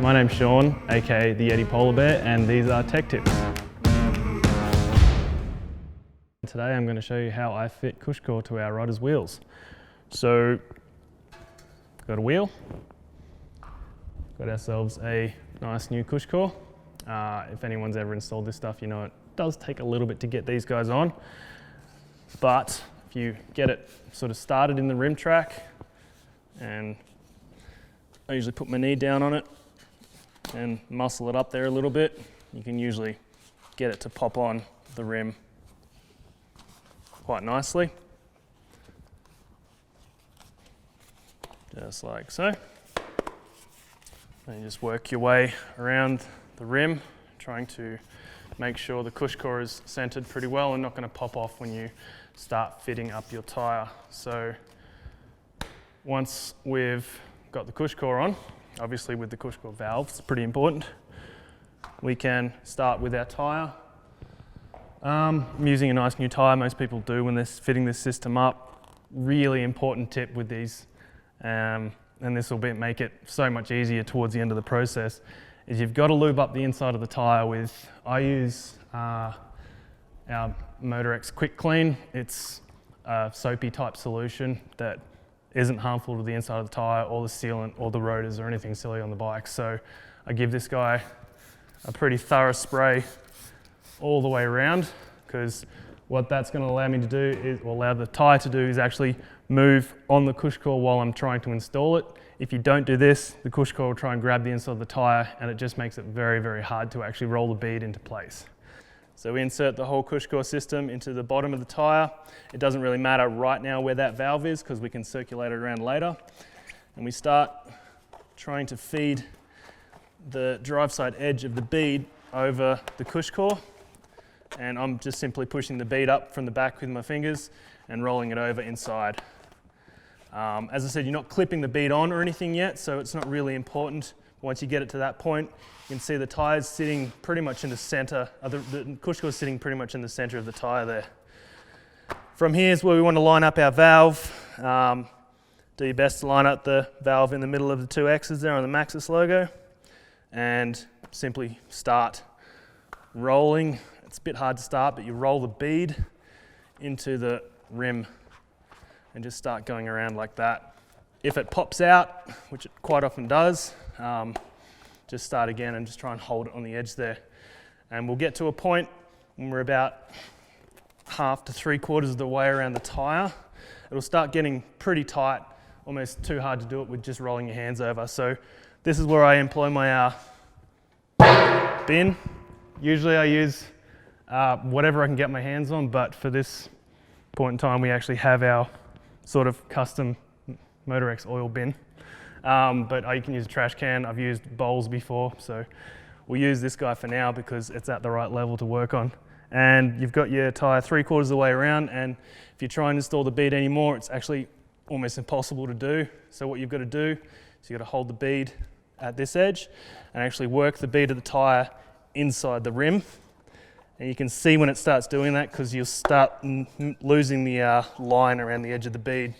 my name's Shaun, aka the Yeti Polar Bear, and these are tech tips. Today I'm going to show you how I fit CushCore to our rider's wheels. So, got a wheel, got ourselves a nice new CushCore. If anyone's ever installed this stuff, you know it does take a little bit to get these guys on, but if you get it sort of started in the rim track, and I usually put my knee down on it and muscle it up there a little bit, you can usually get it to pop on the rim quite nicely. Just like so. And you just work your way around the rim, trying to make sure the CushCore is centered pretty well and not going to pop off when you start fitting up your tire. So once we've got the CushCore on, obviously with the CushCore valve, it's pretty important, we can start with our tire. I'm using a nice new tire, most people do when they're fitting this system up. Really important tip with these, and this will make it so much easier towards the end of the process, is you've got to lube up the inside of the tire with, I use our Motorex Quick Clean. It's a soapy type solution that isn't harmful to the inside of the tire or the sealant or the rotors or anything silly on the bike. So I give this guy a pretty thorough spray all the way around, because what that's going to allow me to do is, or allow the tire to do, is actually move on the CushCore while I'm trying to install it. If you don't do this, the CushCore will try and grab the inside of the tire, and it just makes it very, very hard to actually roll the bead into place. So we insert the whole CushCore system into the bottom of the tire. It doesn't really matter right now where that valve is, because we can circulate it around later. And we start trying to feed the drive side edge of the bead over the CushCore. And I'm just simply pushing the bead up from the back with my fingers and rolling it over inside. As I said, you're not clipping the bead on or anything yet, so it's not really important. Once you get it to that point, you can see the tire's sitting pretty much in the center, the CushCore's sitting pretty much in the center of the tire there. From here is where we want to line up our valve. Do your best to line up the valve in the middle of the two X's there on the Maxxis logo, and simply start rolling. It's a bit hard to start, but you roll the bead into the rim and just start going around like that. If it pops out, which it quite often does, just start again and just try and hold it on the edge there. And we'll get to a point when we're about half to 3/4 of the way around the tire. It'll start getting pretty tight, almost too hard to do it with just rolling your hands over. So this is where I employ my bin. Usually I use whatever I can get my hands on, but for this point in time we actually have our sort of custom Motorex oil bin. But you can use a trash can. I've used bowls before, so we'll use this guy for now because it's at the right level to work on. And you've got your tire 3/4 of the way around, and if you try and install the bead anymore, it's actually almost impossible to do. So what you've got to do is you've got to hold the bead at this edge and actually work the bead of the tire inside the rim. And you can see when it starts doing that, because you'll start losing the line around the edge of the bead.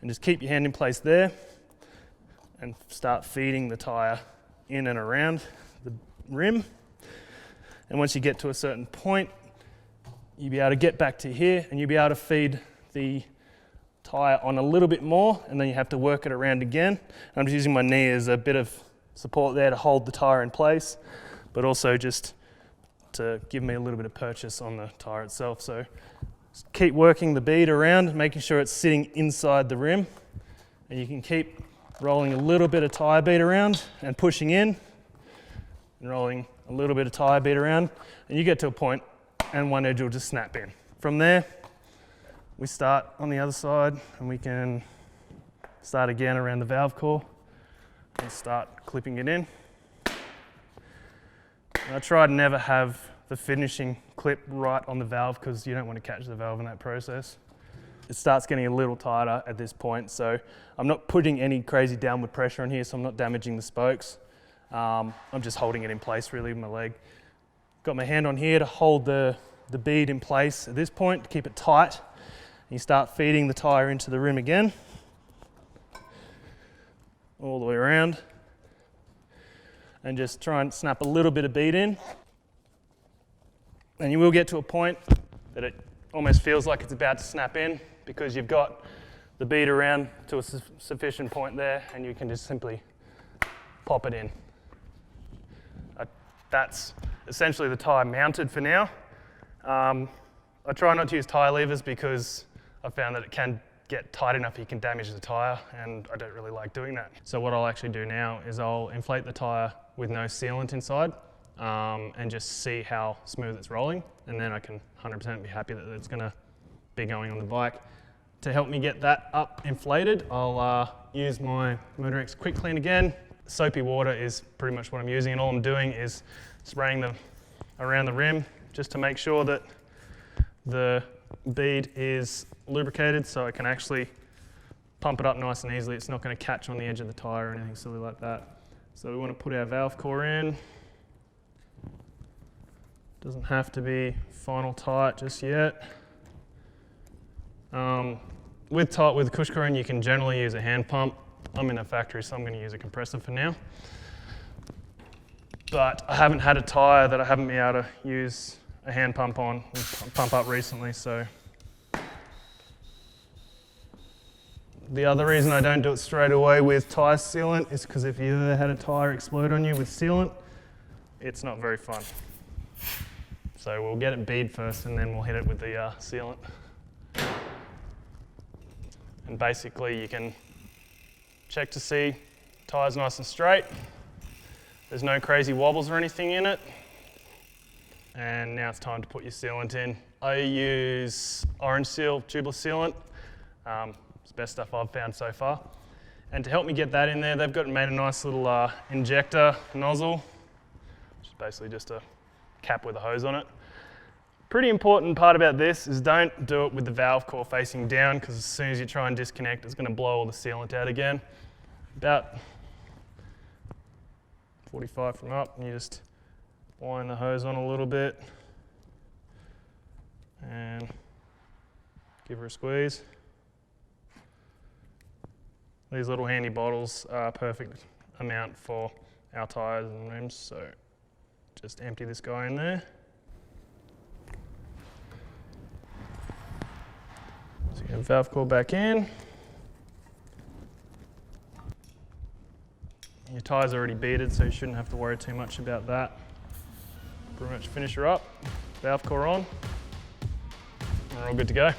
And just keep your hand in place there and start feeding the tire in and around the rim. And once you get to a certain point, you'll be able to get back to here and you'll be able to feed the tire on a little bit more, and then you have to work it around again. I'm just using my knee as a bit of support there to hold the tire in place, but also just to give me a little bit of purchase on the tire itself. So just keep working the bead around, making sure it's sitting inside the rim, and you can keep rolling a little bit of tire bead around and pushing in and rolling a little bit of tire bead around, and you get to a point and one edge will just snap in. From there we start on the other side, and we can start again around the valve core and start clipping it in. I try to never have the finishing clip right on the valve, because you don't want to catch the valve in that process. It starts getting a little tighter at this point, so I'm not putting any crazy downward pressure on here, so I'm not damaging the spokes. I'm just holding it in place really with my leg. Got my hand on here to hold the bead in place at this point to keep it tight. And you start feeding the tire into the rim again, all the way around. and just try and snap a little bit of bead in. And you will get to a point that it almost feels like it's about to snap in because you've got the bead around to a sufficient point there, and you can just simply pop it in. That's essentially the tyre mounted for now. I try not to use tyre levers because I found that it can get tight enough you can damage the tyre, and I don't really like doing that. So what I'll actually do now is I'll inflate the tyre with no sealant inside and just see how smooth it's rolling, and then I can 100% be happy that it's going to be going on the bike. To help me get that up inflated, I'll use my Motorex Quick Clean again. Soapy water is pretty much what I'm using, and all I'm doing is spraying them around the rim just to make sure that the bead is lubricated so I can actually pump it up nice and easily. It's not going to catch on the edge of the tyre or anything silly like that. So we want to put our valve core in. Doesn't have to be final tight just yet. With CushCore in, you can generally use a hand pump. I'm in a factory, so I'm going to use a compressor for now. But I haven't had a tyre that I haven't been able to use a hand pump on, pump up recently, so. The other reason I don't do it straight away with tyre sealant is because if you ever had a tyre explode on you with sealant, it's not very fun. So we'll get it bead first and then we'll hit it with the sealant. And basically you can check to see tyre's nice and straight. There's no crazy wobbles or anything in it. And now it's time to put your sealant in. I use Orange Seal tubeless sealant. It's the best stuff I've found so far. And to help me get that in there, they've made a nice little injector nozzle, which is basically just a cap with a hose on it. Pretty important part about this is don't do it with the valve core facing down, because as soon as you try and disconnect, it's going to blow all the sealant out again. About 45 from up, and you just wind the hose on a little bit and give her a squeeze. These little handy bottles are a perfect amount for our tyres and rims, so just empty this guy in there. So you have valve core back in. Your tyre's already beaded, so you shouldn't have to worry too much about that. Pretty much finish her up, valve core on, and we're all good to go.